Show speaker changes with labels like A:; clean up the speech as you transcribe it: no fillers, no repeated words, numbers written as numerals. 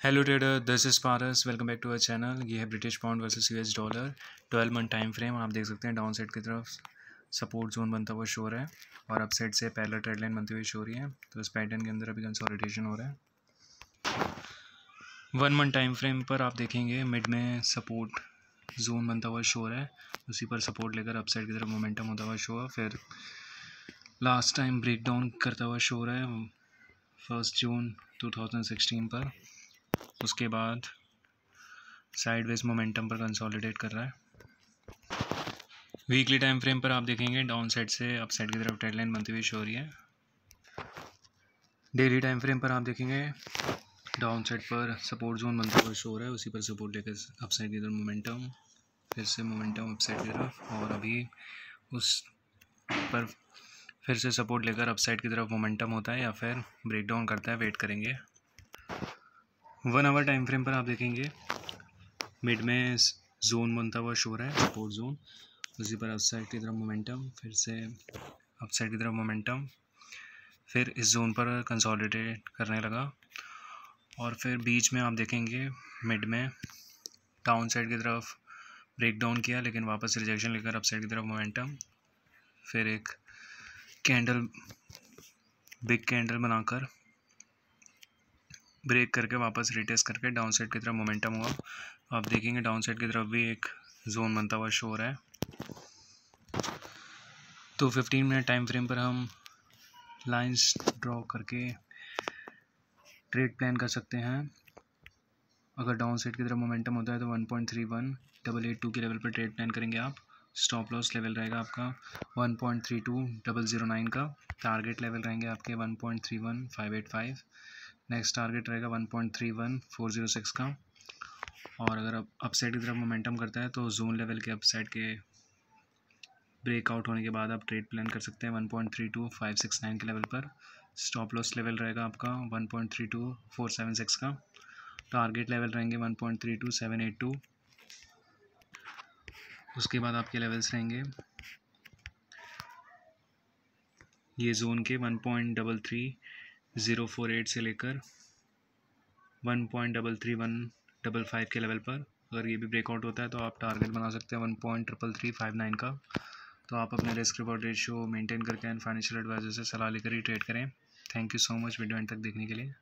A: Hello trader, this is Paras. Welcome back to our channel. ये है British pound versus US dollar 12 month time frame. आप देख सकते हैं डाउन साइड की तरफ सपोर्ट जोन बनता हुआ शो हो रहा है और अप साइड से पैरेलल ट्रेड लाइन बनती हुई शो हो रही है। तो इस पैटर्न के अंदर अभी कंसोलिडेशन हो रहा है। 1 मंथ टाइम फ्रेम पर आप देखेंगे मिड में सपोर्ट जोन बनता हुआ शो हो रहा है, उसी पर सपोर्ट लेकर अप साइड की तरफ मोमेंटम होता हुआ शो हुआ। फिर लास्ट टाइम ब्रेक डाउन करता हुआ शो हो रहा है 1 जून 2016 पर। उसके बाद साइडवेज मोमेंटम पर कंसोलिडेट कर रहा है। वीकली टाइम फ्रेम पर आप देखेंगे डाउन साइड से अप साइड की तरफ ट्रेड लाइन बनती हुई शो हो रही है। डेली टाइम फ्रेम पर आप देखेंगे डाउन साइड पर सपोर्ट जोन बनता हुआ शो हो रहा है, उसी पर सपोर्ट लेकर अप साइड की तरफ मोमेंटम, फिर से मोमेंटम अप साइड की तरफ, और अभी उस पर फिर से सपोर्ट लेकर अप साइड की तरफ मोमेंटम होता है या फिर ब्रेक डाउन करता है। वेट करेंगे। 1 आवर टाइम फ्रेम पर आप देखेंगे मिड में जोन बनता हुआ शो हो रहा है, सपोर्ट जोन, उसी पर अप साइड की तरफ मोमेंटम, फिर से अप साइड की तरफ मोमेंटम, फिर इस जोन पर कंसोलिडेट करने लगा। और फिर बीच में आप देखेंगे मिड में डाउन साइड की तरफ ब्रेक डाउन किया, लेकिन वापस रिजेक्शन लेकर अप साइड की तरफ मोमेंटम, फिर एक कैंडल, बिग कैंडल बनाकर ब्रेक करके वापस रिटेस्ट करके डाउन साइड की तरफ मोमेंटम हुआ। आप देखेंगे डाउन साइड की तरफ भी एक जोन बनता हुआ शो हो रहा है। तो 15 मिनट टाइम फ्रेम पर हम लाइंस ड्रॉ करके ट्रेड प्लान कर सकते हैं। अगर डाउन साइड की तरफ मोमेंटम होता है तो 1.31882 के लेवल पर ट्रेड प्लान करेंगे आप। स्टॉप लॉस लेवल रहेगा आपका 1.32009 का। टारगेट लेवल रहेंगे आपके 1.31585। नेक्स्ट टारगेट रहेगा 1.31406 का। और अगर अप साइड की तरफ मोमेंटम करता है तो जोन लेवल के अप साइड के ब्रेकआउट होने के बाद आप ट्रेड प्लान कर सकते हैं 1.32569 के लेवल पर। स्टॉप लॉस लेवल रहेगा आपका 1.32476 का। टारगेट लेवल रहेंगे 1.32782। उसके बाद आपके लेवल्स रहेंगे ये जोन के 1.33048 से लेकर 1.33155 के लेवल पर। अगर ये भी ब्रेकआउट होता है तो आप टारगेट बना सकते हैं 1.33359 का। तो आप अपने रिस्क रिवॉर्ड रेशियो मेंटेन करके एंड फाइनेंशियल एडवाइजर से सलाह लेकर ही ट्रेड करें। Thank you so much video and तक देखने के लिए।